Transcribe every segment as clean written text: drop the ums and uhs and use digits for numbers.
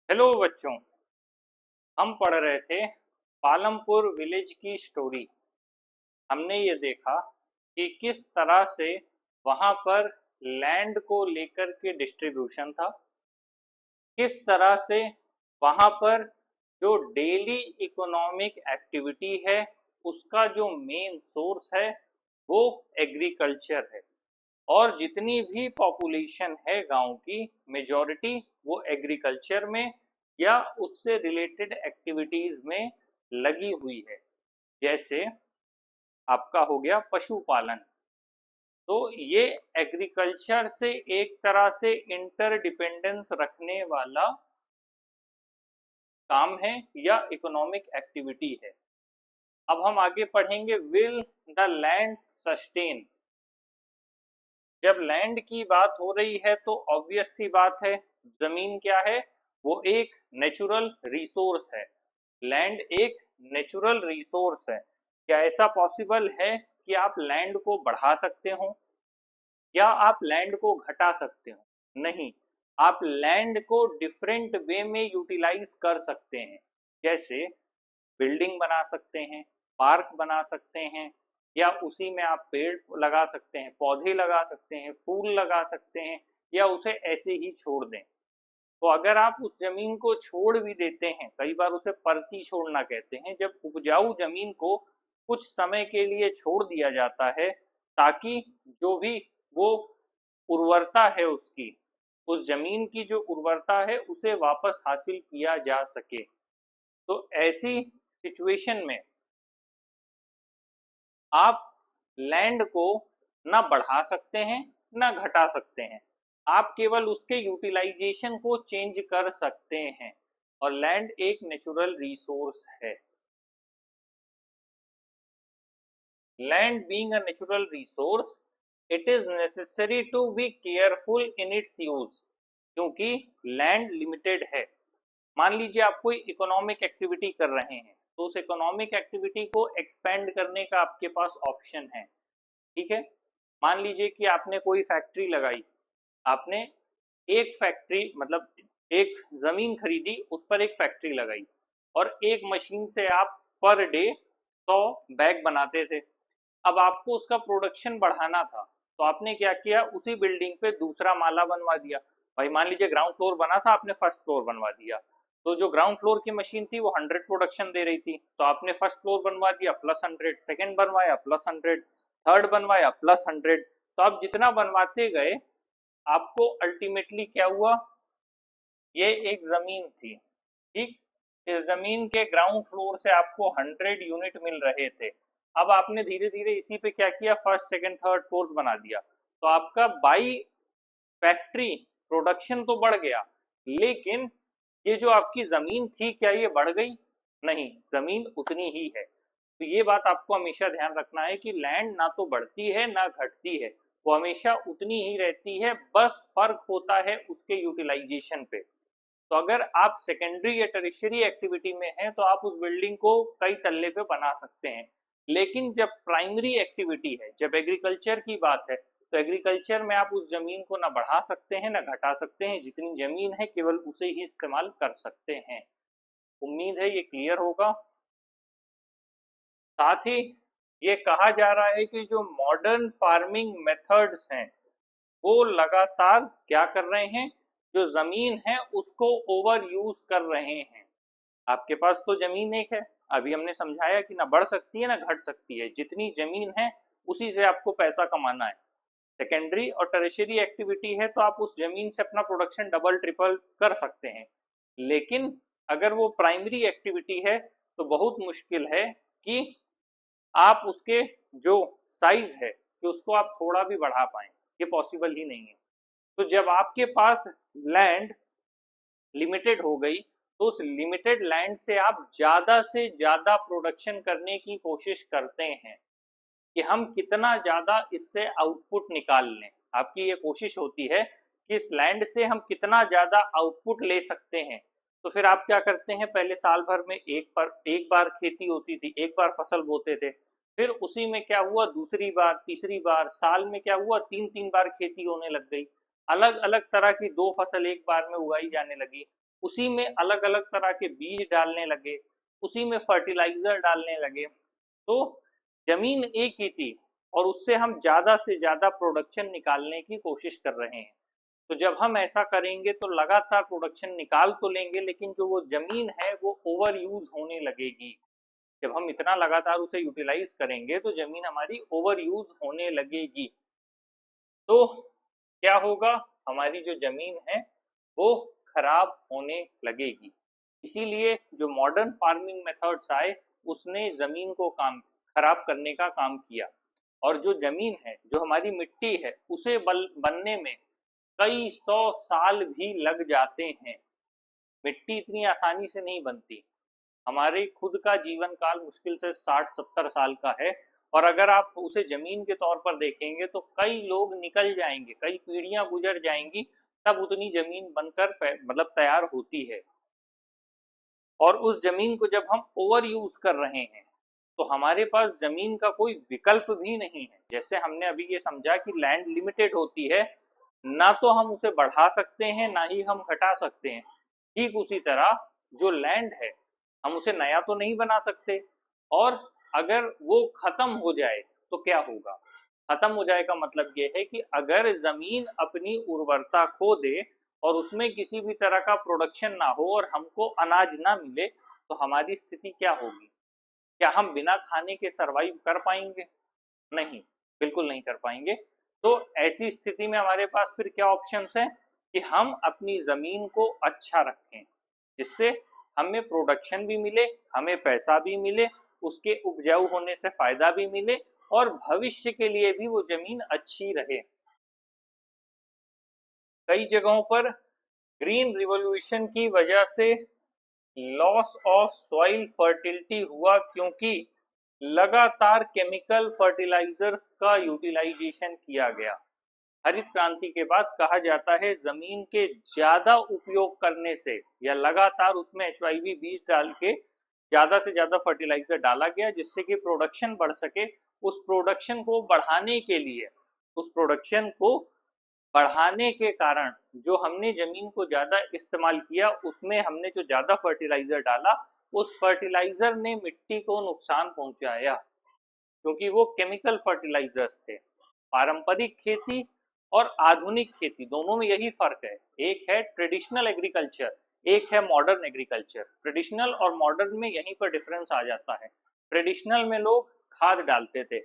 Hello बच्चों। हम पढ़ रहे थे पालमपुर विलेज की स्टोरी। हमने ये देखा कि किस तरह से वहाँ पर लैंड को लेकर के डिस्ट्रीब्यूशन था, किस तरह से वहाँ पर जो डेली इकोनॉमिक एक्टिविटी है उसका जो मेन सोर्स है वो एग्रीकल्चर है। और जितनी भी पॉपुलेशन है गांव की मेजॉरिटी वो एग्रीकल्चर में या उससे रिलेटेड एक्टिविटीज में लगी हुई है। जैसे आपका हो गया पशुपालन, तो ये एग्रीकल्चर से एक तरह से इंटरडिपेंडेंस रखने वाला काम है या इकोनॉमिक एक्टिविटी है। अब हम आगे पढ़ेंगे, विल द लैंड सस्टेन। जब लैंड की बात हो रही है तो ऑब्वियस सी बात है, जमीन क्या है, वो एक नेचुरल रिसोर्स है। लैंड एक नेचुरल रिसोर्स है। क्या ऐसा पॉसिबल है कि आप लैंड को बढ़ा सकते हो या आप लैंड को घटा सकते हो? नहीं, आप लैंड को डिफरेंट वे में यूटिलाइज कर सकते हैं। जैसे बिल्डिंग बना सकते हैं, पार्क बना सकते हैं, या उसी में आप पेड़ लगा सकते हैं, पौधे लगा सकते हैं, फूल लगा सकते हैं, या उसे ऐसे ही छोड़ दें। तो अगर आप उस जमीन को छोड़ भी देते हैं, कई बार उसे परती छोड़ना कहते हैं, जब उपजाऊ जमीन को कुछ समय के लिए छोड़ दिया जाता है ताकि जो भी वो उर्वरता है उसकी, उस जमीन की जो उर्वरता है उसे वापस हासिल किया जा सके। तो ऐसी सिचुएशन में आप लैंड को ना बढ़ा सकते हैं ना घटा सकते हैं, आप केवल उसके यूटिलाइजेशन को चेंज कर सकते हैं। और लैंड एक नेचुरल रिसोर्स है। Land being a natural resource, it is necessary to be careful in its use. क्योंकि लैंड लिमिटेड है। मान लीजिए आप कोई इकोनॉमिक एक्टिविटी कर रहे हैं, तो उस इकोनॉमिक एक्टिविटी को एक्सपेंड करने का आपके पास ऑप्शन है। ठीक है, मान लीजिए कि आपने कोई फैक्ट्री लगाई, आपने एक फैक्ट्री मतलब एक जमीन खरीदी, उस पर एक फैक्ट्री लगाई, और एक मशीन से आप पर डे 100 बैग बनाते थे। अब आपको उसका प्रोडक्शन बढ़ाना था, तो आपने क्या किया, उसी बिल्डिंग पे दूसरा माला बनवा दिया। भाई मान लीजिए ग्राउंड फ्लोर बना था, आपने फर्स्ट फ्लोर बनवा दिया। तो जो ग्राउंड फ्लोर की मशीन थी वो 100 प्रोडक्शन दे रही थी, तो आपने फर्स्ट फ्लोर बनवा दिया +100, सेकंड बनवाया +100, थर्ड बनवाया +100। तो आप जितना बनवाते गए, आपको अल्टीमेटली क्या हुआ, ये एक जमीन थी, ठीक, इस जमीन के ग्राउंड फ्लोर से आपको 100 यूनिट मिल रहे थे। अब आपने धीरे धीरे इसी पे क्या किया, फर्स्ट सेकंड थर्ड फोर्थ बना दिया। तो आपका बाई फैक्ट्री प्रोडक्शन तो बढ़ गया, लेकिन ये जो आपकी जमीन थी क्या ये बढ़ गई? नहीं, जमीन उतनी ही है। तो ये बात आपको हमेशा ध्यान रखना है कि लैंड ना तो बढ़ती है ना घटती है, वो हमेशा उतनी ही रहती है, बस फर्क होता है उसके यूटिलाइजेशन पे। तो अगर आप सेकेंडरी या टर्शियरी एक्टिविटी में हैं तो आप उस बिल्डिंग को कई तल्ले पे बना सकते हैं। लेकिन जब प्राइमरी एक्टिविटी है, जब एग्रीकल्चर की बात है, तो एग्रीकल्चर में आप उस जमीन को ना बढ़ा सकते हैं ना घटा सकते हैं, जितनी जमीन है केवल उसे ही इस्तेमाल कर सकते हैं। उम्मीद है ये क्लियर होगा। साथ ही ये कहा जा रहा है कि जो मॉडर्न फार्मिंग मेथड्स हैं वो लगातार क्या कर रहे हैं, जो जमीन है उसको ओवर यूज कर रहे हैं। आपके पास तो जमीन एक है, अभी हमने समझाया कि ना बढ़ सकती है ना घट सकती है, जितनी जमीन है उसी से आपको पैसा कमाना है। सेकेंडरी और टर्शियरी एक्टिविटी है तो आप उस जमीन से अपना प्रोडक्शन डबल ट्रिपल कर सकते हैं। लेकिन अगर वो प्राइमरी एक्टिविटी है तो बहुत मुश्किल है कि आप उसके जो साइज है कि उसको आप थोड़ा भी बढ़ा पाए, ये पॉसिबल ही नहीं है। तो जब आपके पास लैंड लिमिटेड हो गई, तो उस लिमिटेड लैंड से आप ज्यादा से ज्यादा प्रोडक्शन करने की कोशिश करते हैं कि हम कितना ज्यादा इससे आउटपुट निकाल लें। आपकी ये कोशिश होती है कि इस लैंड से हम कितना ज्यादा आउटपुट ले सकते हैं। तो फिर आप क्या करते हैं, पहले साल भर में एक बार खेती होती थी, एक बार फसल बोते थे। फिर उसी में क्या हुआ, दूसरी बार तीसरी बार, साल में क्या हुआ, तीन तीन बार खेती होने लग गई। अलग अलग तरह की दो फसल एक बार में उगाई जाने लगी। उसी में अलग अलग तरह के बीज डालने लगे, उसी में फर्टिलाइजर डालने लगे, तो जमीन एक ही थी और उससे हम ज्यादा से ज्यादा प्रोडक्शन निकालने की कोशिश कर रहे हैं। तो जब हम ऐसा करेंगे तो लगातार प्रोडक्शन निकाल तो लेंगे, लेकिन जो वो जमीन है वो ओवर यूज होने लगेगी। जब हम इतना लगातार उसे यूटिलाइज करेंगे तो जमीन हमारी ओवर यूज होने लगेगी। तो क्या होगा, हमारी जो जमीन है वो खराब होने लगेगी। इसीलिए जो मॉडर्न फार्मिंग मेथड्स आए उसने जमीन को काम खराब करने का काम किया, और जो जमीन है, जो हमारी मिट्टी है, उसे बनने में कई सौ साल भी लग जाते हैं। मिट्टी इतनी आसानी से नहीं बनती। हमारे खुद का जीवन काल मुश्किल से 60-70 साल का है, और अगर आप उसे जमीन के तौर पर देखेंगे तो कई लोग निकल जाएंगे, कई पीढ़ियां गुजर जाएंगी, तब उतनी जमीन बनकर मतलब तैयार होती है। और उस जमीन को जब हम ओवर यूज कर रहे हैं तो हमारे पास जमीन का कोई विकल्प भी नहीं है। जैसे हमने अभी ये समझा कि लैंड लिमिटेड होती है, ना तो हम उसे बढ़ा सकते हैं ना ही हम घटा सकते हैं। ठीक उसी तरह जो लैंड है हम उसे नया तो नहीं बना सकते, और अगर वो खत्म हो जाए तो क्या होगा। खत्म हो जाए का मतलब ये है कि अगर जमीन अपनी उर्वरता खो दे और उसमें किसी भी तरह का प्रोडक्शन ना हो और हमको अनाज ना मिले तो हमारी स्थिति क्या होगी। क्या हम बिना खाने के सरवाइव कर पाएंगे? नहीं, बिल्कुल नहीं कर पाएंगे। तो ऐसी स्थिति में हमारे पास फिर क्या ऑप्शंस हैं कि हम अपनी जमीन को अच्छा रखें, जिससे हमें प्रोडक्शन भी मिले, हमें पैसा भी मिले, उसके उपजाऊ होने से फायदा भी मिले, और भविष्य के लिए भी वो जमीन अच्छी रहे। कई जगहों पर ग्रीन रिवॉल्यूशन की वजह से लॉस ऑफ सॉइल फर्टिलिटी हुआ, क्योंकि लगातार केमिकल फर्टिलाइजर्स का यूटिलाइजेशन किया गया। हरित क्रांति के बाद कहा जाता है जमीन के ज्यादा उपयोग करने से या लगातार उसमें एचवाईवी बीज डाल के ज्यादा से ज्यादा फर्टिलाइजर डाला गया, जिससे कि प्रोडक्शन बढ़ सके। उस प्रोडक्शन को बढ़ाने के लिए, उस प्रोडक्शन को बढ़ाने के कारण जो हमने जमीन को ज्यादा इस्तेमाल किया, उसमें हमने जो ज्यादा फर्टिलाइजर डाला, उस फर्टिलाइजर ने मिट्टी को नुकसान पहुंचाया, क्योंकि वो केमिकल फर्टिलाइजर्स थे। पारंपरिक खेती और आधुनिक खेती दोनों में यही फर्क है। एक है ट्रेडिशनल एग्रीकल्चर, एक है मॉडर्न एग्रीकल्चर। ट्रेडिशनल और मॉडर्न में यहीं पर डिफरेंस आ जाता है। ट्रेडिशनल में लोग खाद डालते थे।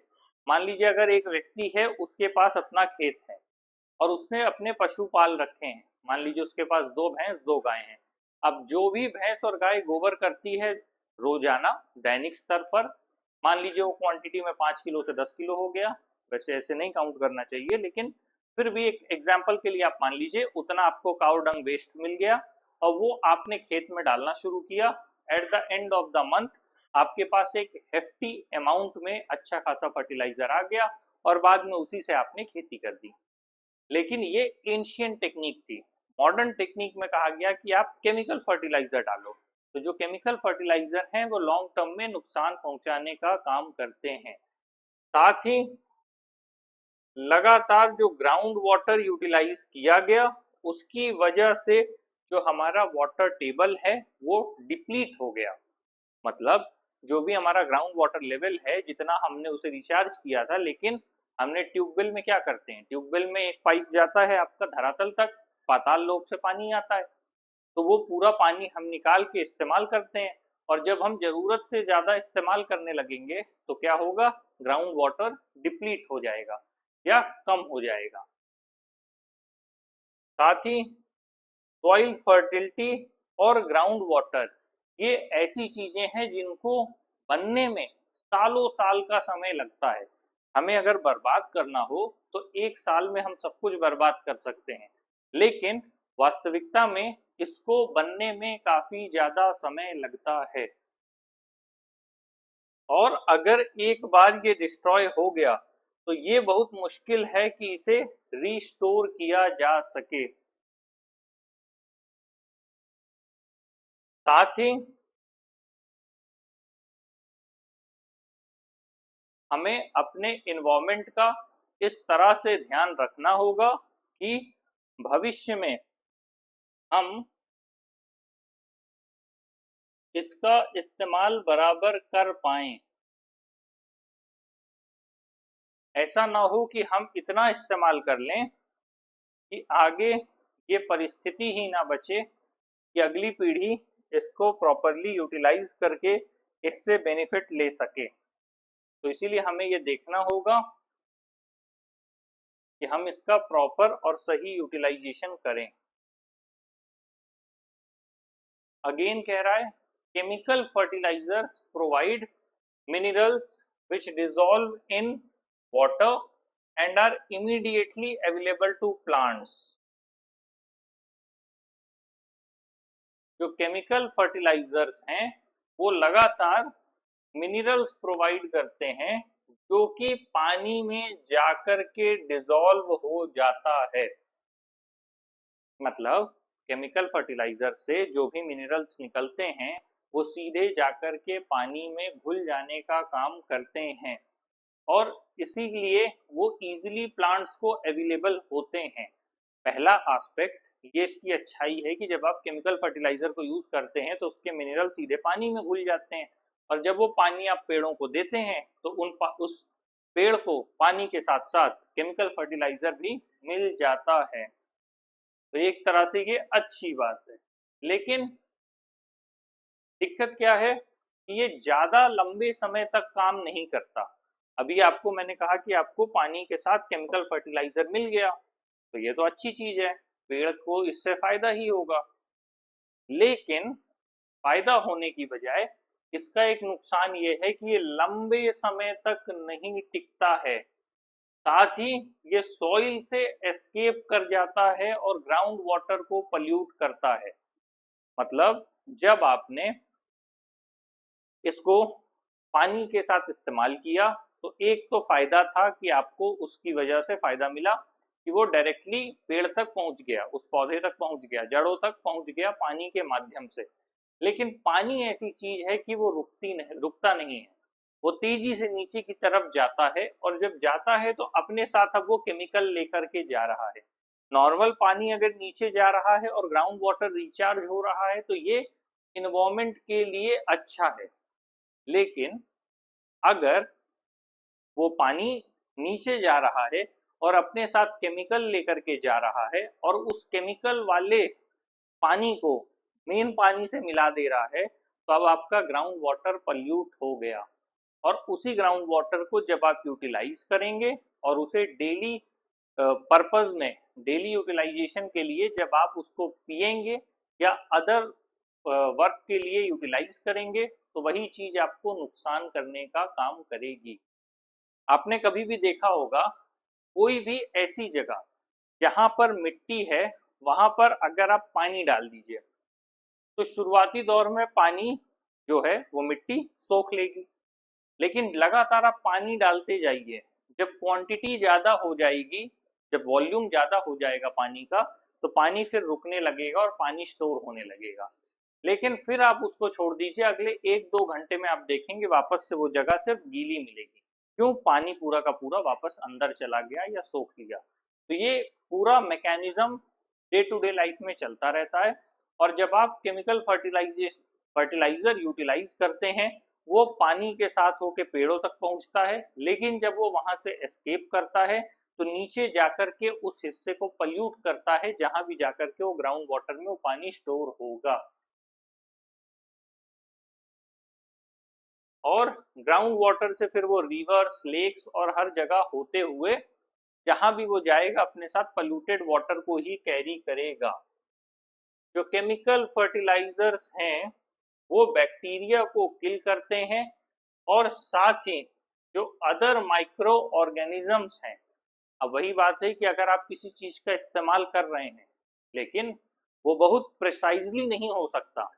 मान लीजिए अगर एक व्यक्ति है, उसके पास अपना खेत है और उसने अपने पशु पाल रखे हैं, मान लीजिए उसके पास 2 भैंस 2 गाय हैं। अब जो भी भैंस और गाय गोबर करती है रोजाना दैनिक स्तर पर, मान लीजिए वो क्वांटिटी में 5 किलो से 10 किलो हो गया, वैसे ऐसे नहीं काउंट करना चाहिए, लेकिन फिर भी एक एग्जाम्पल के लिए आप मान लीजिए उतना आपको काउ डंग वेस्ट मिल गया, और वो आपने खेत में डालना शुरू किया। At the end of the month आपके पास एक हेफ्टी अमाउंट में अच्छा खासा फर्टिलाइजर आ गया, और बाद में उसी से आपने खेती कर दी। लेकिन ये एंशियंट टेक्निक थी। मॉडर्न टेक्निक में कहा गया कि आप केमिकल फर्टिलाइजर डालो। तो जो केमिकल फर्टिलाइजर हैं वो लॉन्ग टर्म में नुकसान पहुंचाने का काम करते हैं। साथ ही लगातार जो ग्राउंड वाटर यूटिलाइज किया गया, उसकी वजह से जो हमारा वाटर टेबल है वो डिप्लीट हो गया। मतलब जो भी हमारा ग्राउंड वाटर लेवल है, जितना हमने उसे रिचार्ज किया था, लेकिन हमने ट्यूबवेल में क्या करते हैं, ट्यूबवेल में एक पाइप जाता है आपका धरातल तक, पाताल लोक से पानी आता है, तो वो पूरा पानी हम निकाल के इस्तेमाल करते हैं। और जब हम जरूरत से ज्यादा इस्तेमाल करने लगेंगे तो क्या होगा, ग्राउंड वाटर डिप्लीट हो जाएगा या कम हो जाएगा। साथ ही सॉइल फर्टिलिटी और ग्राउंड वाटर, ये ऐसी चीजें हैं जिनको बनने में सालों साल का समय लगता है। हमें अगर बर्बाद करना हो तो 1 साल में हम सब कुछ बर्बाद कर सकते हैं, लेकिन वास्तविकता में इसको बनने में काफी ज्यादा समय लगता है। और अगर एक बार ये डिस्ट्रॉय हो गया तो ये बहुत मुश्किल है कि इसे रिस्टोर किया जा सके। साथ ही हमें अपने इन्वायरमेंट का इस तरह से ध्यान रखना होगा कि भविष्य में हम इसका इस्तेमाल बराबर कर पाएं। ऐसा ना हो कि हम इतना इस्तेमाल कर लें कि आगे ये परिस्थिति ही ना बचे कि अगली पीढ़ी इसको प्रॉपरली यूटिलाइज करके इससे बेनिफिट ले सके। तो इसीलिए हमें ये देखना होगा कि हम इसका प्रॉपर और सही यूटिलाइजेशन करें। अगेन कह रहा है chemical fertilisers provide minerals which dissolve in water and are immediately available to plants। जो केमिकल फर्टिलाइजर्स हैं वो लगातार मिनरल्स प्रोवाइड करते हैं जो कि पानी में जाकर के डिसॉल्व हो जाता है। मतलब केमिकल फर्टिलाइजर से जो भी मिनरल्स निकलते हैं वो सीधे जाकर के पानी में घुल जाने का काम करते हैं और इसीलिए वो इजीली प्लांट्स को अवेलेबल होते हैं। पहला एस्पेक्ट ये इसकी अच्छाई है कि जब आप केमिकल फर्टिलाइजर को यूज करते हैं तो उसके मिनरल सीधे पानी में घुल जाते हैं और जब वो पानी आप पेड़ों को देते हैं तो उस पेड़ को पानी के साथ साथ केमिकल फर्टिलाइजर भी मिल जाता है। तो एक तरह से ये अच्छी बात है, लेकिन दिक्कत क्या है कि ये ज्यादा लंबे समय तक काम नहीं करता। अभी आपको मैंने कहा कि आपको पानी के साथ केमिकल फर्टिलाइजर मिल गया तो ये तो अच्छी चीज है, पेड़ को इससे फायदा ही होगा, लेकिन फायदा होने की बजाय इसका एक नुकसान ये है कि ये लंबे समय तक नहीं टिकता है, साथ ही ये सॉइल से एस्केप कर जाता है और ग्राउंड वाटर को पल्यूट करता है। मतलब जब आपने इसको पानी के साथ इस्तेमाल किया तो एक तो फायदा था कि आपको उसकी वजह से फायदा मिला कि वो डायरेक्टली पेड़ तक पहुंच गया, उस पौधे तक पहुंच गया, जड़ों तक पहुंच गया पानी के माध्यम से। लेकिन पानी ऐसी चीज है कि वो रुकता नहीं है, वो तेजी से नीचे की तरफ जाता है और जब जाता है तो अपने साथ अब वो केमिकल लेकर के जा रहा है। नॉर्मल पानी अगर नीचे जा रहा है और ग्राउंड वाटर रिचार्ज हो रहा है तो ये इन्वायरमेंट के लिए अच्छा है, लेकिन अगर वो पानी नीचे जा रहा है और अपने साथ केमिकल लेकर के जा रहा है और उस केमिकल वाले पानी को मेन पानी से मिला दे रहा है तो अब आपका ग्राउंड वाटर पल्यूट हो गया और उसी ग्राउंड वाटर को जब आप यूटिलाइज करेंगे और उसे डेली पर्पस में डेली यूटिलाइजेशन के लिए जब आप उसको पिएंगे या अदर वर्क के लिए यूटिलाइज करेंगे तो वही चीज आपको नुकसान करने का काम करेगी। आपने कभी भी देखा होगा कोई भी ऐसी जगह जहां पर मिट्टी है वहां पर अगर आप पानी डाल दीजिए तो शुरुआती दौर में पानी जो है वो मिट्टी सोख लेगी, लेकिन लगातार आप पानी डालते जाइए, जब क्वांटिटी ज्यादा हो जाएगी, जब वॉल्यूम ज्यादा हो जाएगा पानी का तो पानी फिर रुकने लगेगा और पानी स्टोर होने लगेगा। लेकिन फिर आप उसको छोड़ दीजिए, अगले 1-2 घंटे में आप देखेंगे वापस से वो जगह सिर्फ गीली मिलेगी। क्यों? पानी पूरा का पूरा वापस अंदर चला गया या सोख लिया। तो ये पूरा mechanism day to day life में चलता रहता है और जब आप केमिकल फर्टिलाइजर यूटिलाइज करते हैं वो पानी के साथ होके पेड़ों तक पहुंचता है, लेकिन जब वो वहां से एस्केप करता है तो नीचे जाकर के उस हिस्से को पल्यूट करता है जहां भी जाकर के वो ग्राउंड वाटर में वो पानी स्टोर होगा और ग्राउंड वाटर से फिर वो रिवर्स, लेक्स और हर जगह होते हुए जहां भी वो जाएगा अपने साथ पल्यूटेड वाटर को ही कैरी करेगा। जो केमिकल फर्टिलाइजर्स हैं वो बैक्टीरिया को किल करते हैं और साथ ही जो अदर माइक्रो ऑर्गेनिजम्स हैं, अब वही बात है कि अगर आप किसी चीज का इस्तेमाल कर रहे हैं लेकिन वो बहुत प्रिसाइजली नहीं हो सकता।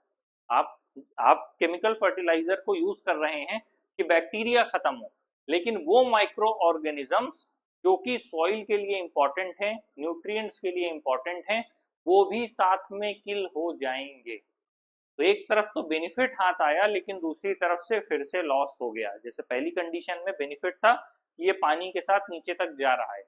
आप आप केमिकल फर्टिलाइजर को यूज कर रहे हैं कि बैक्टीरिया खत्म हो, लेकिन वो माइक्रो ऑर्गेनिजम्स जो कि सॉइल के लिए इंपॉर्टेंट हैं, न्यूट्रिएंट्स के लिए इंपॉर्टेंट हैं, वो भी साथ में किल हो जाएंगे। तो एक तरफ तो बेनिफिट हाथ आया लेकिन दूसरी तरफ से फिर से लॉस हो गया। जैसे पहली कंडीशन में बेनिफिट था कि ये पानी के साथ नीचे तक जा रहा है,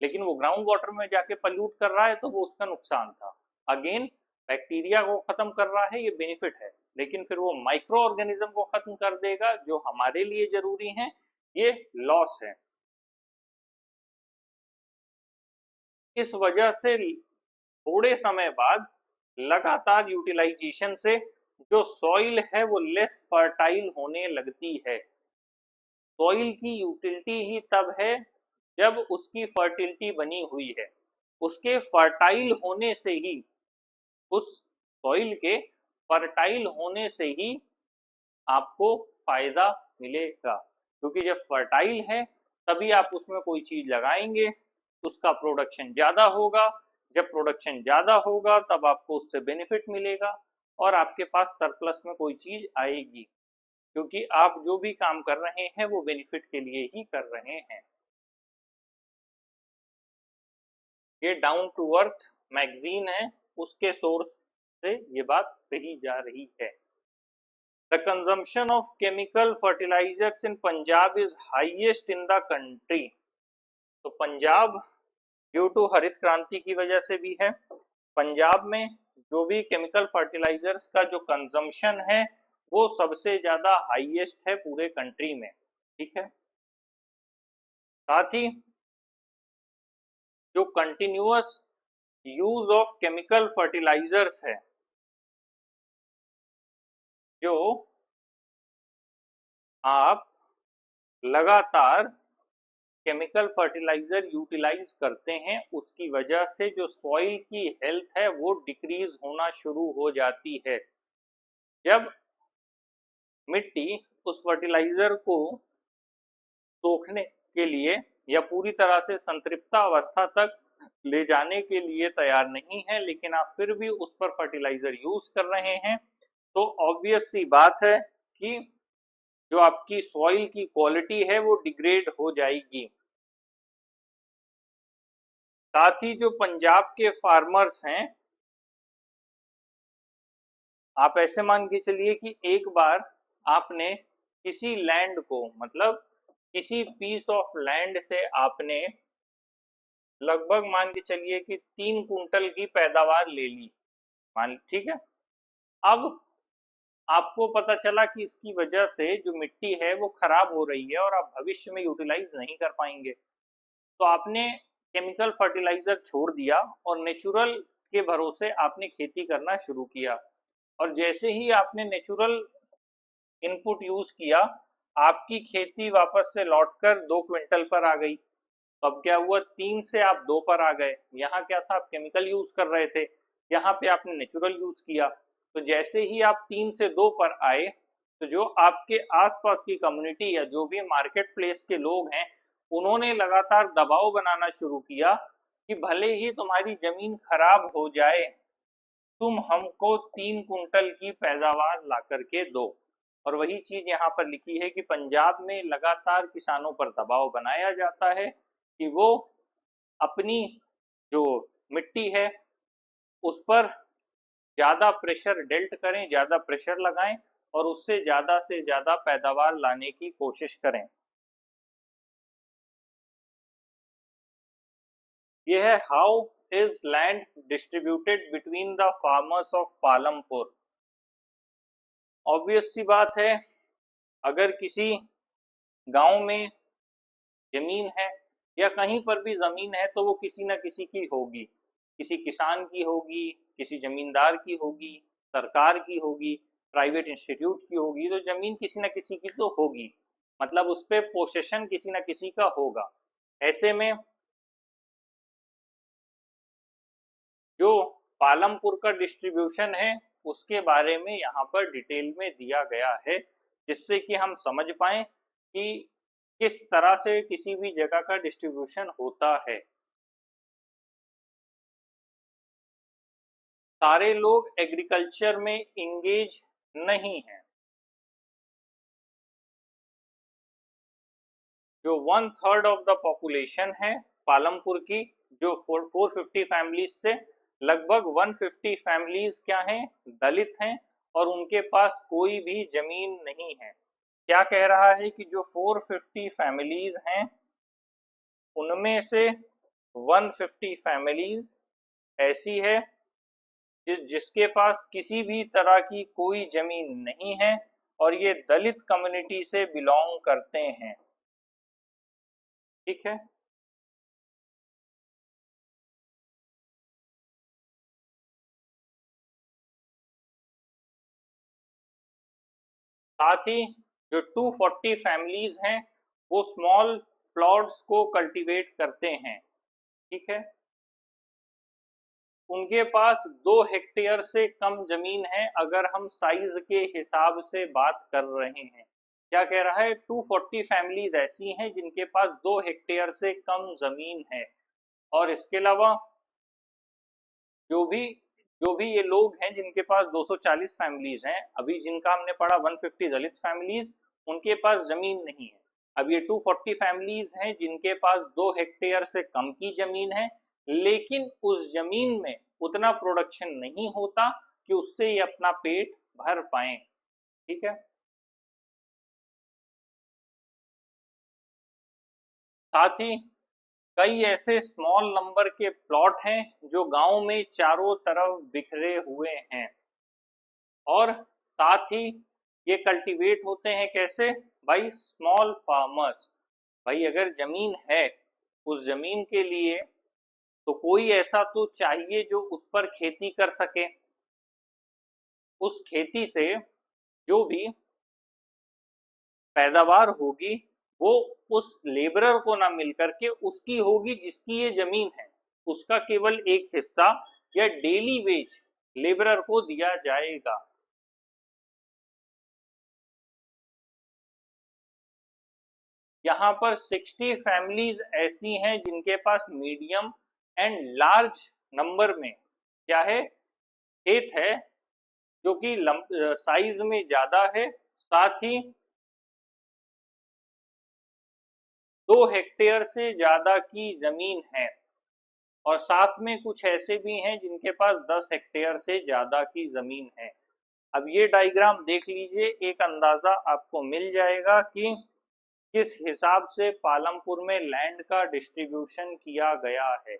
लेकिन वो ग्राउंड वाटर में जाके पल्यूट कर रहा है तो वो उसका नुकसान था। अगेन बैक्टीरिया को खत्म कर रहा है, ये बेनिफिट है। लेकिन फिर वो माइक्रो ऑर्गेनिज्म को खत्म कर देगा जो हमारे लिए जरूरी है, ये लॉस है। इस वजह से थोड़े समय बाद लगातार यूटिलाइजेशन से जो सॉइल है वो लेस फर्टाइल होने लगती है। सॉइल की यूटिलिटी ही तब है जब उसकी फर्टिलिटी बनी हुई है। उसके फर्टाइल होने से ही, उस सॉइल के फर्टाइल होने से ही आपको फायदा मिलेगा, क्योंकि जब फर्टाइल है तभी आप उसमें कोई चीज लगाएंगे, उसका प्रोडक्शन ज्यादा होगा। जब प्रोडक्शन ज्यादा होगा तब आपको उससे बेनिफिट मिलेगा और आपके पास सरप्लस में कोई चीज आएगी, क्योंकि आप जो भी काम कर रहे हैं वो बेनिफिट के लिए ही कर रहे हैं। ये डाउन टू अर्थ मैगजीन है, उसके सोर्स से ये बात कही जा रही है। The consumption of chemical fertilizers in Punjab is highest in the country। तो पंजाब ड्यू टू हरित क्रांति की वजह से भी है। पंजाब में जो भी केमिकल फर्टिलाइजर्स का जो कंजम्पशन है वो सबसे ज्यादा हाईएस्ट है पूरे कंट्री में। ठीक है, साथ ही जो continuous use of chemical fertilisers है, जो आप लगातार केमिकल फर्टिलाइजर यूटिलाइज करते हैं, उसकी वजह से जो सॉइल की हेल्थ है वो डिक्रीज होना शुरू हो जाती है। जब मिट्टी उस फर्टिलाइजर को सोखने के लिए या पूरी तरह से संतृप्त अवस्था तक ले जाने के लिए तैयार नहीं है, लेकिन आप फिर भी उस पर फर्टिलाइजर यूज कर रहे हैं, तो ऑब्वियस सी बात है कि जो आपकी सॉइल की क्वालिटी है वो डिग्रेड हो जाएगी। साथ ही जो पंजाब के फार्मर्स हैं, आप ऐसे मान के चलिए कि एक बार आपने किसी लैंड को, मतलब किसी पीस ऑफ लैंड से आपने लगभग मान के चलिए कि 3 कुंटल की पैदावार ले ली, मान, ठीक है। अब आपको पता चला कि इसकी वजह से जो मिट्टी है वो खराब हो रही है और आप भविष्य में यूटिलाइज नहीं कर पाएंगे, तो आपने केमिकल फर्टिलाइजर छोड़ दिया और नेचुरल के भरोसे आपने खेती करना शुरू किया। और जैसे ही आपने नेचुरल इनपुट यूज किया, आपकी खेती वापस से लौटकर 2 क्विंटल पर आ गई। तो अब क्या हुआ, 3 से आप 2 पर आ गए। यहाँ क्या था, आप केमिकल यूज कर रहे थे, यहाँ पे आपने नेचुरल यूज किया। तो जैसे ही आप 3 से 2 पर आए, तो जो आपके आसपास की कम्युनिटी या जो भी मार्केट प्लेस के लोग हैं, उन्होंने लगातार दबाव बनाना शुरू किया कि भले ही तुम्हारी जमीन खराब हो जाए, तुम हमको 3 कुंटल की पैदावार ला करके दो। और वही चीज यहाँ पर लिखी है कि पंजाब में लगातार किसानों पर दबाव बनाया जाता है कि वो अपनी जो मिट्टी है उस पर ज्यादा प्रेशर डेल्ट करें, ज्यादा प्रेशर लगाएं और उससे ज्यादा से ज्यादा पैदावार लाने की कोशिश करें। यह है how is land distributed between the farmers of Palampur. Obvious सी बात है, अगर किसी गांव में जमीन है या कहीं पर भी जमीन है तो वो किसी न किसी की होगी, किसी किसान की होगी, किसी जमींदार की होगी, सरकार की होगी, प्राइवेट इंस्टीट्यूट की होगी। तो जमीन किसी न किसी की तो होगी, मतलब उस पर पोसेशन किसी न किसी का होगा। ऐसे में जो पालमपुर का डिस्ट्रीब्यूशन है उसके बारे में यहाँ पर डिटेल में दिया गया है, जिससे कि हम समझ पाए कि किस तरह से किसी भी जगह का डिस्ट्रीब्यूशन होता है। सारे लोग एग्रीकल्चर में इंगेज नहीं हैं। जो 1/3 ऑफ द पॉपुलेशन है पालमपुर की, जो 450 फैमिलीज से लगभग 150 फैमिलीज क्या हैं, दलित हैं और उनके पास कोई भी जमीन नहीं है। क्या कह रहा है कि जो 450 फैमिलीज हैं उनमें से 150 फैमिलीज ऐसी है जिसके पास किसी भी तरह की कोई जमीन नहीं है और ये दलित कम्युनिटी से बिलोंग करते हैं। ठीक है, साथ ही जो 240 फैमिलीज हैं वो स्मॉल प्लॉट्स को कल्टीवेट करते हैं। ठीक है, उनके पास 2 हेक्टेयर से कम जमीन है अगर हम साइज के हिसाब से बात कर रहे हैं। क्या कह रहा है, 240 फैमिलीज ऐसी हैं जिनके पास 2 हेक्टेयर से कम जमीन है। और इसके अलावा जो भी जो भी ये लोग हैं जिनके पास 240 फैमिलीज हैं, अभी जिनका हमने पढ़ा 150 दलित फैमिलीज, उनके पास जमीन नहीं है। अब ये 240 फैमिलीज हैं जिनके पास 2 हेक्टेयर से कम की जमीन है, लेकिन उस जमीन में उतना प्रोडक्शन नहीं होता कि उससे ये अपना पेट भर पाए। ठीक है, साथ ही कई ऐसे स्मॉल नंबर के प्लॉट हैं जो गांव में चारों तरफ बिखरे हुए हैं। और साथ ही ये कल्टीवेट होते हैं कैसे, भाई स्मॉल फार्मर्स। भाई अगर जमीन है, उस जमीन के लिए तो कोई ऐसा तो चाहिए जो उस पर खेती कर सके। उस खेती से जो भी पैदावार होगी वो उस लेबरर को ना मिल करके उसकी होगी जिसकी ये जमीन है, उसका केवल एक हिस्सा या डेली वेज लेबरर को दिया जाएगा। यहाँ पर 60 फैमिलीज ऐसी हैं जिनके पास मीडियम एंड लार्ज नंबर में क्या है, खेत है, जो कि साइज में ज्यादा है, साथ ही 2 हेक्टेयर से ज्यादा की जमीन है। और साथ में कुछ ऐसे भी हैं जिनके पास 10 हेक्टेयर से ज्यादा की जमीन है। अब ये डायग्राम देख लीजिए, एक अंदाजा आपको मिल जाएगा कि किस हिसाब से पालमपुर में लैंड का डिस्ट्रीब्यूशन किया गया है।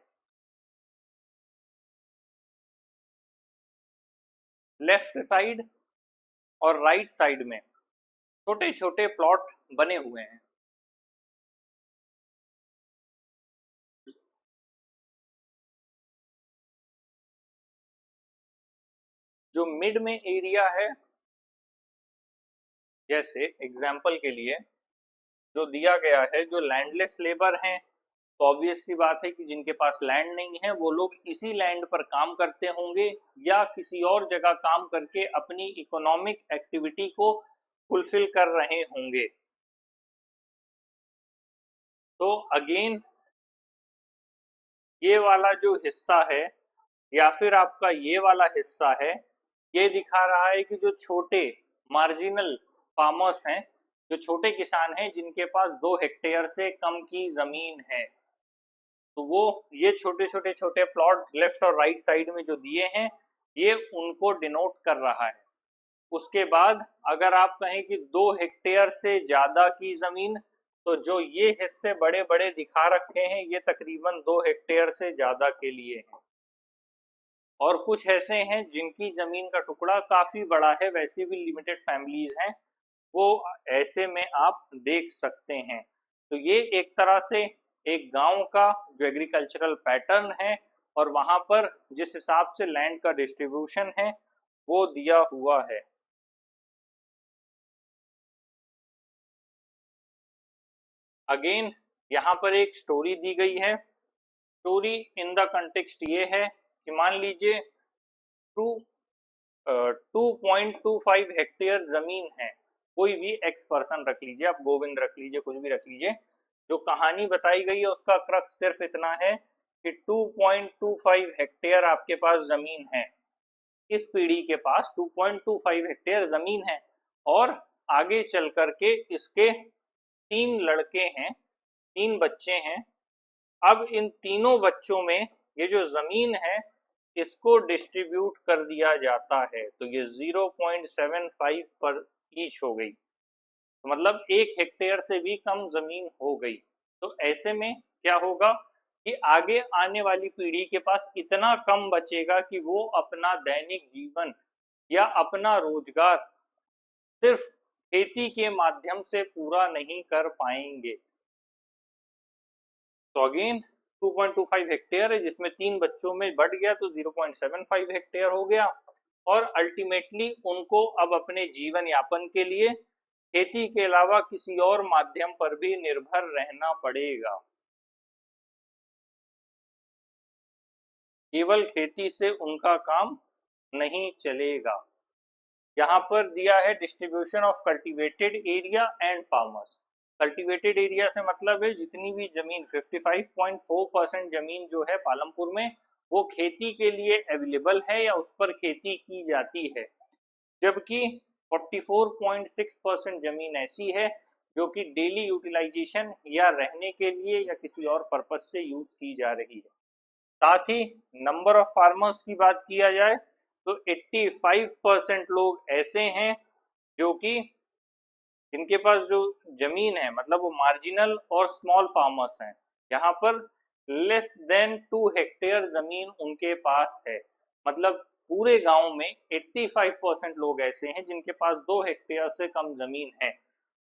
लेफ्ट साइड और राइट साइड में छोटे छोटे प्लॉट बने हुए हैं। जो मिड में एरिया है, जैसे एग्जाम्पल के लिए जो दिया गया है, जो लैंडलेस लेबर हैं, तो ऑब्वियस सी बात है कि जिनके पास लैंड नहीं है वो लोग इसी लैंड पर काम करते होंगे या किसी और जगह काम करके अपनी इकोनॉमिक एक्टिविटी को फुलफिल कर रहे होंगे। तो अगेन ये वाला जो हिस्सा है या फिर आपका ये वाला हिस्सा है, ये दिखा रहा है कि जो छोटे मार्जिनल फार्मर्स हैं, जो छोटे किसान हैं जिनके पास 2 हेक्टेयर से कम की जमीन है, तो वो ये छोटे छोटे छोटे प्लॉट लेफ्ट और राइट साइड में जो दिए हैं ये उनको डिनोट कर रहा है। उसके बाद अगर आप कहें कि 2 हेक्टेयर से ज्यादा की जमीन, तो जो ये हिस्से बड़े बड़े दिखा रखे हैं ये तकरीबन 2 हेक्टेयर से ज्यादा के लिए हैं। और कुछ ऐसे हैं जिनकी जमीन का टुकड़ा काफी बड़ा है, वैसे भी लिमिटेड फैमिलीज हैं, वो ऐसे में आप देख सकते हैं। तो ये एक तरह से एक गांव का जो एग्रीकल्चरल पैटर्न है और वहां पर जिस हिसाब से लैंड का डिस्ट्रीब्यूशन है वो दिया हुआ है। अगेन यहाँ पर एक स्टोरी दी गई है। स्टोरी इन द कंटेक्स्ट ये है कि मान लीजिए टू 2.25 हेक्टेयर जमीन है, कोई भी एक्स पर्सन रख लीजिए, आप गोविंद रख लीजिए, कुछ भी रख लीजिए। जो कहानी बताई गई है उसका क्रक्स सिर्फ इतना है कि 2.25 हेक्टेयर आपके पास जमीन है, इस पीढ़ी के पास 2.25 हेक्टेयर जमीन है और आगे चल करके इसके 3 लड़के हैं, 3 बच्चे हैं। अब इन तीनों बच्चों में ये जो जमीन है इसको डिस्ट्रीब्यूट कर दिया जाता है, तो ये 0.75 पर ईच हो गई, तो मतलब 1 हेक्टेयर से भी कम जमीन हो गई। तो ऐसे में क्या होगा, कि आगे आने वाली पीढ़ी के पास इतना कम बचेगा कि वो अपना दैनिक जीवन या अपना रोजगार सिर्फ खेती के माध्यम से पूरा नहीं कर पाएंगे। तो अगेन 2.25 हेक्टेयर है, जिसमें 3 बच्चों में बढ़ गया तो 0.75 हेक्टेयर हो गया, और अल्टीमेटली उनको अब अपने जीवन यापन के लिए खेती के अलावा किसी और माध्यम पर भी निर्भर रहना पड़ेगा। केवल खेती से उनका काम नहीं चलेगा। यहाँ पर दिया है distribution of cultivated area and farmers. Cultivated area से मतलब है जितनी भी जमीन 55.4% जमीन जो है पालमपुर में वो खेती के लिए अवेलेबल है या उस पर खेती की जाती है, जबकि 44.6% जमीन ऐसी है जो कि डेली यूटिलाइजेशन या रहने के लिए या किसी और पर्पज से यूज की जा रही है। साथ ही नंबर ऑफ फार्मर्स की बात किया जाए तो 85% लोग ऐसे हैं जो कि जिनके पास जो जमीन है मतलब वो मार्जिनल और स्मॉल फार्मर्स हैं। यहाँ पर लेस देन 2 हेक्टेयर जमीन उनके पास है, मतलब पूरे गांव में 85% लोग ऐसे हैं जिनके पास 2 हेक्टेयर से कम जमीन है,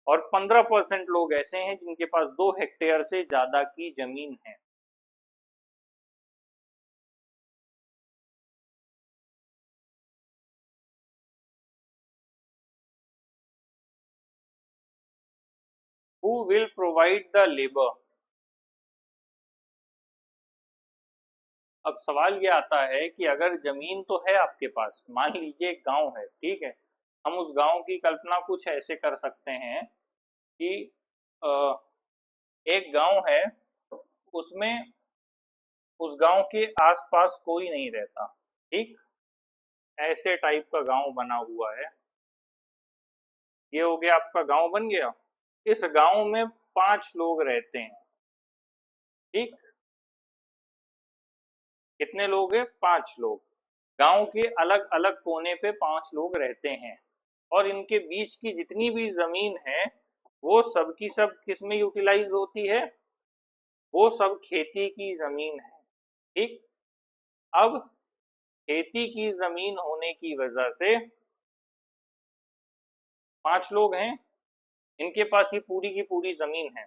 और 15% लोग ऐसे हैं जिनके पास 2 हेक्टेयर से ज्यादा की जमीन है। Who will provide the labor? अब सवाल ये आता है कि अगर जमीन तो है आपके पास, मान लीजिए एक गांव है, ठीक है, हम उस गांव की कल्पना कुछ ऐसे कर सकते हैं कि एक गांव है, उसमें उस गांव के आसपास कोई नहीं रहता, ठीक, ऐसे टाइप का गांव बना हुआ है। ये हो गया आपका गांव बन गया। इस गांव में 5 लोग रहते हैं, ठीक, कितने लोग हैं? 5 लोग। गांव के अलग अलग कोने पे 5 लोग रहते हैं, और इनके बीच की जितनी भी जमीन है वो सब की सब किस में यूटिलाइज होती है? वो सब खेती की जमीन है, ठीक। अब खेती की जमीन होने की वजह से 5 लोग हैं, इनके पास ये पूरी की पूरी जमीन है,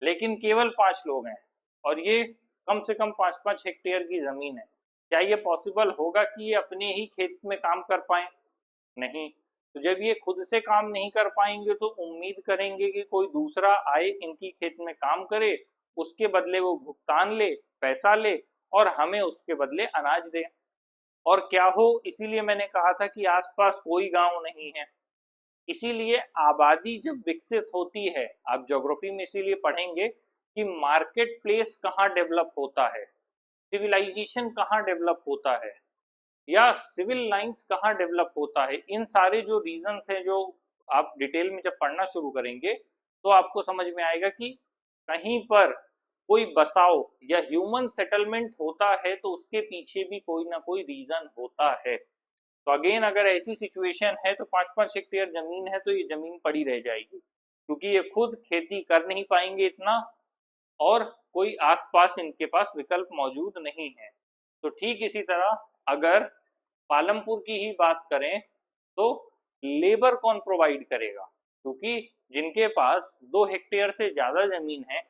लेकिन केवल 5 लोग हैं, और ये कम से कम 5-5 हेक्टेयर की जमीन है। क्या ये पॉसिबल होगा कि ये अपने ही खेत में काम कर पाए? नहीं। तो जब ये खुद से काम नहीं कर पाएंगे तो उम्मीद करेंगे कि कोई दूसरा आए इनकी खेत में काम करे, उसके बदले वो भुगतान ले, पैसा ले, और हमें उसके बदले अनाज दे। और क्या हो, इसीलिए मैंने कहा था कि आसपास कोई गांव नहीं है। इसीलिए आबादी जब विकसित होती है, आप ज्योग्राफी में इसीलिए पढ़ेंगे कि मार्केट प्लेस कहाँ डेवलप होता है, सिविलाइजेशन कहाँ डेवलप होता है, या सिविल लाइंस कहाँ डेवलप होता है। इन सारे जो रीजंस हैं जो आप डिटेल में जब पढ़ना शुरू करेंगे तो आपको समझ में आएगा कि कहीं पर कोई बसाव या ह्यूमन सेटलमेंट होता है तो उसके पीछे भी कोई ना कोई रीजन होता है। तो अगेन अगर ऐसी सिचुएशन है तो 5-5 हेक्टेयर जमीन है तो ये जमीन पड़ी रह जाएगी, क्योंकि ये खुद खेती कर नहीं पाएंगे इतना, और कोई आसपास इनके पास विकल्प मौजूद नहीं है। तो ठीक इसी तरह अगर पालमपुर की ही बात करें तो लेबर कौन प्रोवाइड करेगा? क्योंकि जिनके पास 2 हेक्टेयर से ज्यादा जमीन है,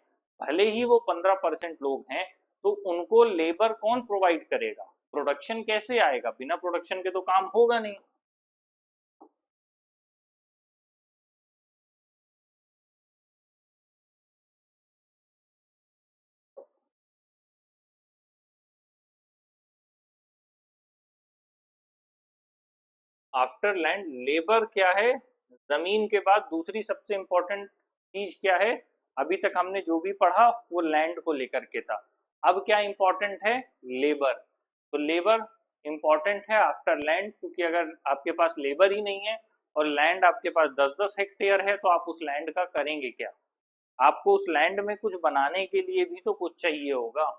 भले ही वो 15% लोग हैं, तो उनको लेबर कौन प्रोवाइड करेगा? प्रोडक्शन कैसे आएगा? बिना प्रोडक्शन के तो काम होगा नहीं। आफ्टर लैंड लेबर क्या है? जमीन के बाद दूसरी सबसे इंपॉर्टेंट चीज क्या है? अभी तक हमने जो भी पढ़ा वो लैंड को लेकर के था, अब क्या इंपॉर्टेंट है? लेबर। तो लेबर इंपॉर्टेंट है आफ्टर लैंड, क्योंकि अगर आपके पास लेबर ही नहीं है और लैंड आपके पास 10-10 हेक्टेयर है तो आप उस लैंड का करेंगे क्या? आपको उस लैंड में कुछ बनाने के लिए भी तो कुछ चाहिए होगा।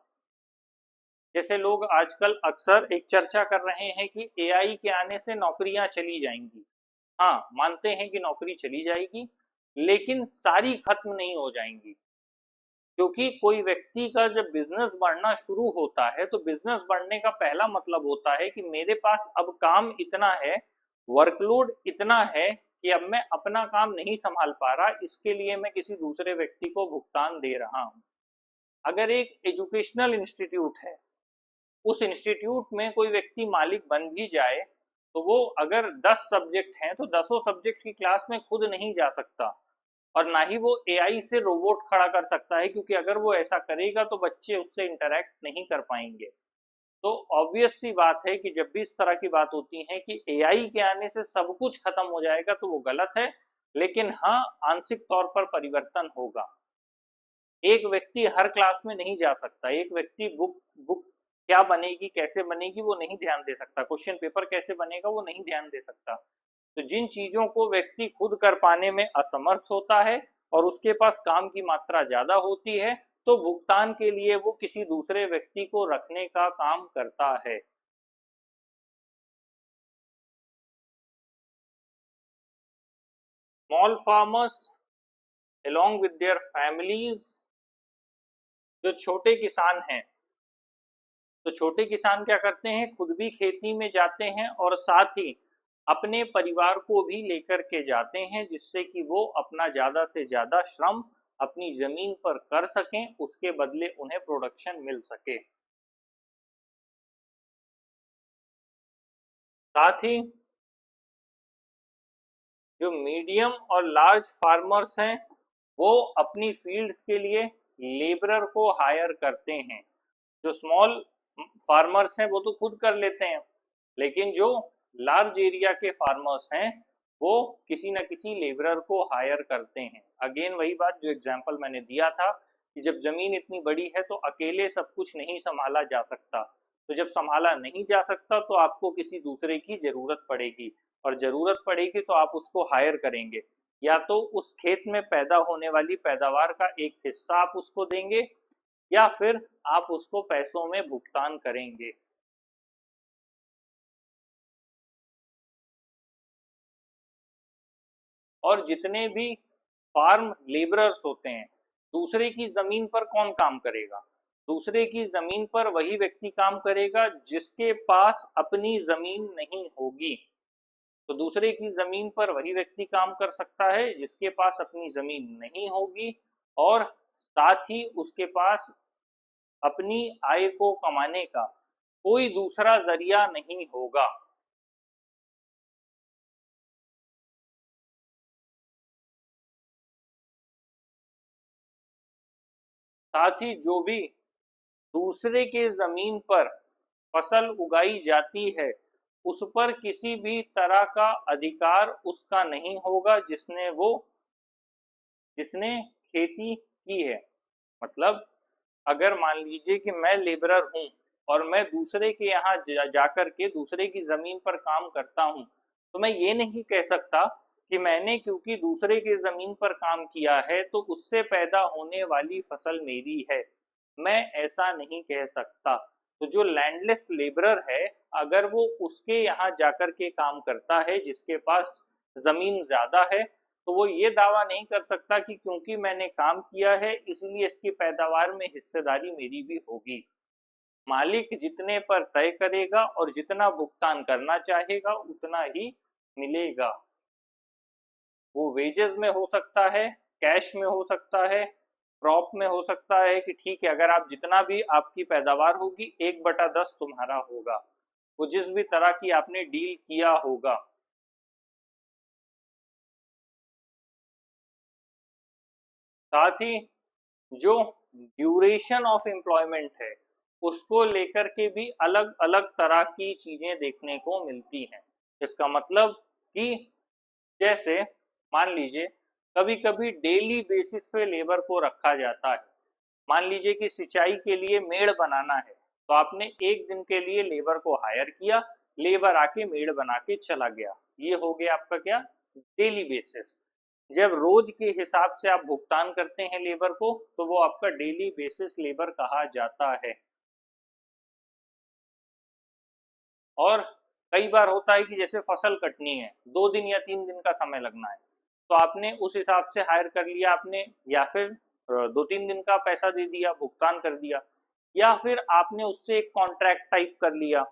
जैसे लोग आजकल अक्सर एक चर्चा कर रहे हैं कि एआई के आने से नौकरियां चली जाएंगी। हाँ, मानते हैं कि नौकरी चली जाएगी, लेकिन सारी खत्म नहीं हो जाएंगी। क्योंकि कोई व्यक्ति का जब बिजनेस बढ़ना शुरू होता है तो बिजनेस बढ़ने का पहला मतलब होता है कि मेरे पास अब काम इतना है, वर्कलोड इतना है कि अब मैं अपना काम नहीं संभाल पा रहा, इसके लिए मैं किसी दूसरे व्यक्ति को भुगतान दे रहा हूं। अगर एक एजुकेशनल इंस्टीट्यूट है, उस इंस्टीट्यूट में कोई व्यक्ति मालिक बन भी जाए तो वो अगर 10 सब्जेक्ट हैं तो 10 सब्जेक्ट की क्लास में खुद नहीं जा सकता, और ना ही वो एआई से रोबोट खड़ा कर सकता है, क्योंकि अगर वो ऐसा करेगा तो बच्चे उससे इंटरेक्ट नहीं कर पाएंगे। तो ऑब्वियस सी बात है कि जब भी इस तरह की बात होती है कि एआई के आने से सब कुछ खत्म हो जाएगा तो वो गलत है, लेकिन हाँ, आंशिक तौर पर परिवर्तन होगा। एक व्यक्ति हर क्लास में नहीं जा सकता, एक व्यक्ति बुक बुक क्या बनेगी कैसे बनेगी वो नहीं ध्यान दे सकता, क्वेश्चन पेपर कैसे बनेगा वो नहीं ध्यान दे सकता। तो जिन चीजों को व्यक्ति खुद कर पाने में असमर्थ होता है और उसके पास काम की मात्रा ज्यादा होती है, तो भुगतान के लिए वो किसी दूसरे व्यक्ति को रखने का काम करता है। Small farmers along with their families, जो छोटे किसान हैं, तो छोटे किसान क्या करते हैं, खुद भी खेती में जाते हैं और साथ ही अपने परिवार को भी लेकर के जाते हैं, जिससे कि वो अपना ज्यादा से ज्यादा श्रम अपनी जमीन पर कर सकें, उसके बदले उन्हें प्रोडक्शन मिल सके। साथ ही जो मीडियम और लार्ज फार्मर्स हैं वो अपनी फील्ड्स के लिए लेबरर को हायर करते हैं। जो स्मॉल फार्मर्स हैं वो तो खुद कर लेते हैं, लेकिन जो लार्ज एरिया के फार्मर्स हैं वो किसी न किसी लेबरर को हायर करते हैं। अगेन वही बात जो एग्जांपल मैंने दिया था कि जब जमीन इतनी बड़ी है तो अकेले सब कुछ नहीं संभाला जा सकता, तो जब संभाला नहीं जा सकता तो आपको किसी दूसरे की जरूरत पड़ेगी, और जरूरत पड़ेगी तो आप उसको हायर करेंगे। या तो उस खेत में पैदा होने वाली पैदावार का एक हिस्सा आप उसको देंगे, या फिर आप उसको पैसों में भुगतान करेंगे। और जितने भी फार्म लेबरर्स होते हैं, दूसरे की जमीन पर कौन काम करेगा, दूसरे की जमीन पर वही व्यक्ति काम करेगा जिसके पास अपनी जमीन नहीं होगी। तो दूसरे की जमीन पर वही व्यक्ति काम कर सकता है जिसके पास अपनी जमीन नहीं होगी, और साथ ही उसके पास अपनी आय को कमाने का कोई दूसरा जरिया नहीं होगा। साथ ही जो भी दूसरे के जमीन पर फसल उगाई जाती है उस पर किसी भी तरह का अधिकार उसका नहीं होगा जिसने खेती की है। मतलब अगर मान लीजिए कि मैं लेबरर हूं और मैं दूसरे के यहाँ जाकर के दूसरे की जमीन पर काम करता हूं, तो मैं ये नहीं कह सकता कि मैंने क्योंकि दूसरे के जमीन पर काम किया है तो उससे पैदा होने वाली फसल मेरी है, मैं ऐसा नहीं कह सकता। तो जो लैंडलेस लेबरर है, अगर वो उसके यहाँ जाकर के काम करता है जिसके पास जमीन ज्यादा है, तो वो ये दावा नहीं कर सकता कि क्योंकि मैंने काम किया है इसलिए इसकी पैदावार में हिस्सेदारी मेरी भी होगी। मालिक जितने पर तय करेगा और जितना भुगतान करना चाहेगा उतना ही मिलेगा। वो वेजेस में हो सकता है, कैश में हो सकता है, क्रॉप में हो सकता है कि ठीक है अगर आप जितना भी आपकी पैदावार होगी 1/10 तुम्हारा होगा, वो जिस भी तरह की आपने डील किया होगा। साथ ही जो ड्यूरेशन ऑफ एम्प्लॉयमेंट है उसको लेकर के भी अलग अलग तरह की चीजें देखने को मिलती हैं। इसका मतलब कि जैसे मान लीजिए कभी कभी डेली बेसिस पे लेबर को रखा जाता है। मान लीजिए कि सिंचाई के लिए मेड़ बनाना है, तो आपने एक दिन के लिए लेबर को हायर किया, लेबर आके मेड़ बना के चला गया, ये हो गया आपका क्या, डेली बेसिस। जब रोज के हिसाब से आप भुगतान करते हैं लेबर को तो वो आपका डेली बेसिस लेबर कहा जाता है। और कई बार होता है कि जैसे फसल कटनी है, 2 दिन या 3 दिन का समय लगना है, तो आपने उस हिसाब से हायर कर लिया आपने, या फिर 2-3 दिन का पैसा दे दिया, भुगतान कर दिया, या फिर आपने उससे एक कॉन्ट्रैक्ट टाइप कर लिया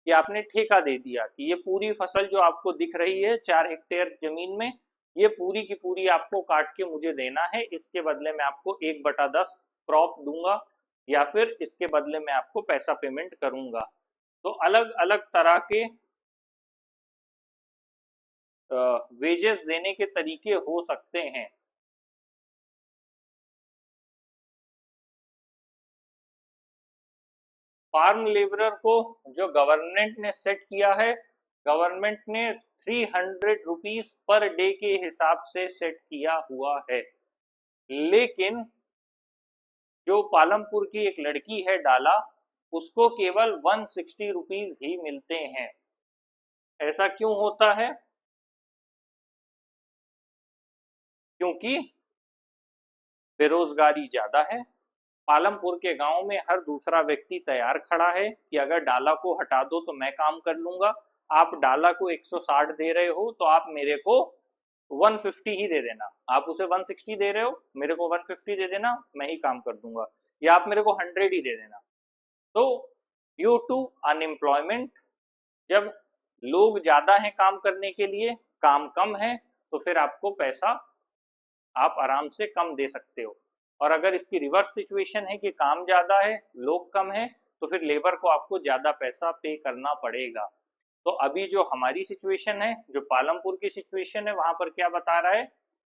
कि आपने ठेका दे दिया कि ये पूरी फसल जो आपको दिख रही है 4 हेक्टेयर जमीन में, ये पूरी की पूरी आपको काट के मुझे देना है, इसके बदले में आपको 1/10 क्रॉप दूंगा या फिर इसके बदले में आपको पैसा पेमेंट करूंगा। तो अलग अलग तरह के वेजेस देने के तरीके हो सकते हैं। फार्म लेबरर को जो गवर्नमेंट ने सेट किया है, गवर्नमेंट ने 300 रुपीज पर डे के हिसाब से सेट किया हुआ है, लेकिन जो पालमपुर की एक लड़की है डाला, उसको केवल 160 रुपीज ही मिलते हैं। ऐसा क्यों होता है? क्योंकि बेरोजगारी ज्यादा है। पालमपुर के गांव में हर दूसरा व्यक्ति तैयार खड़ा है कि अगर डाला को हटा दो तो मैं काम कर लूंगा। आप डाला को 160 दे रहे हो तो आप मेरे को 150 ही दे देना, आप उसे 160 दे रहे हो, मेरे को 150 दे देना, मैं ही काम कर दूंगा, या आप मेरे को 100 ही दे देना। तो ड्यू टू अनएम्प्लॉयमेंट, जब लोग ज्यादा हैं काम करने के लिए, काम कम है, तो फिर आपको पैसा आप आराम से कम दे सकते हो। और अगर इसकी रिवर्स सिचुएशन है कि काम ज्यादा है, लोग कम है, तो फिर लेबर को आपको ज्यादा पैसा पे करना पड़ेगा। तो अभी जो हमारी सिचुएशन है, जो पालमपुर की सिचुएशन है, वहां पर क्या बता रहा है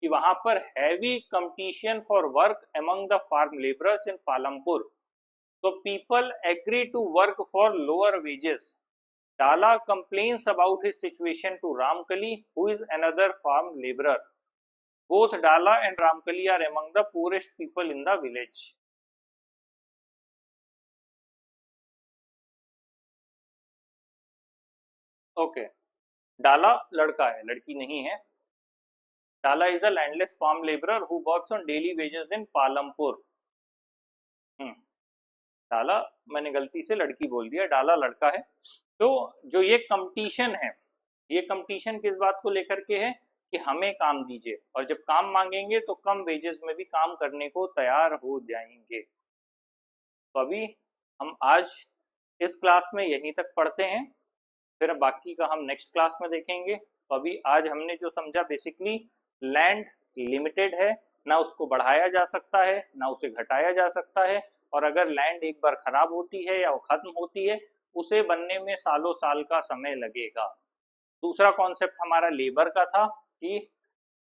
कि वहां पर heavy competition for work among the farm labourers in Palampur, so people agree to work for lower wages. Dala complains about his situation to Ramkali, who is another farm laborer. Both Dala and Ramkali are among the poorest people in the village. Okay, Dala लड़का है, लड़की नहीं है। Dala is a landless farm laborer who works on daily wages in Palampur. डाला, मैंने गलती से लड़की बोल दिया, डाला लड़का है। तो जो ये कंपटीशन है, ये कंपटीशन किस बात को लेकर के है कि हमें काम दीजिए, और जब काम मांगेंगे तो कम वेजेस में भी काम करने को तैयार हो जाएंगे। तो अभी हम आज इस क्लास में यहीं तक पढ़ते हैं, फिर बाकी का हम नेक्स्ट क्लास में देखेंगे। तो अभी आज हमने जो समझा, बेसिकली लैंड लिमिटेड है, ना उसको बढ़ाया जा सकता है ना उसे घटाया जा सकता है, और अगर लैंड एक बार खराब होती है या वो खत्म होती है, उसे बनने में सालों साल का समय लगेगा। दूसरा कॉन्सेप्ट हमारा लेबर का था कि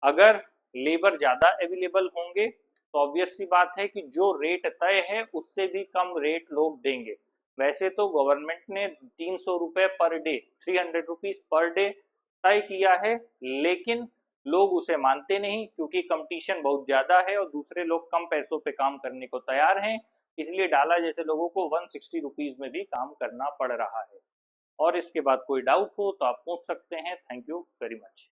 अगर लेबर ज्यादा अवेलेबल होंगे तो ऑब्वियस सी बात है कि जो रेट तय है उससे भी कम रेट लोग देंगे। वैसे तो गवर्नमेंट ने 300 रुपए per day, 300 rupees per day तय किया है, लेकिन लोग उसे मानते नहीं क्योंकि कंपटीशन बहुत ज्यादा है और दूसरे लोग कम पैसों पे काम करने को तैयार हैं, इसलिए डाला जैसे लोगों को 160 रुपीज में भी काम करना पड़ रहा है। और इसके बाद कोई डाउट हो तो आप पूछ सकते हैं। Thank you very much.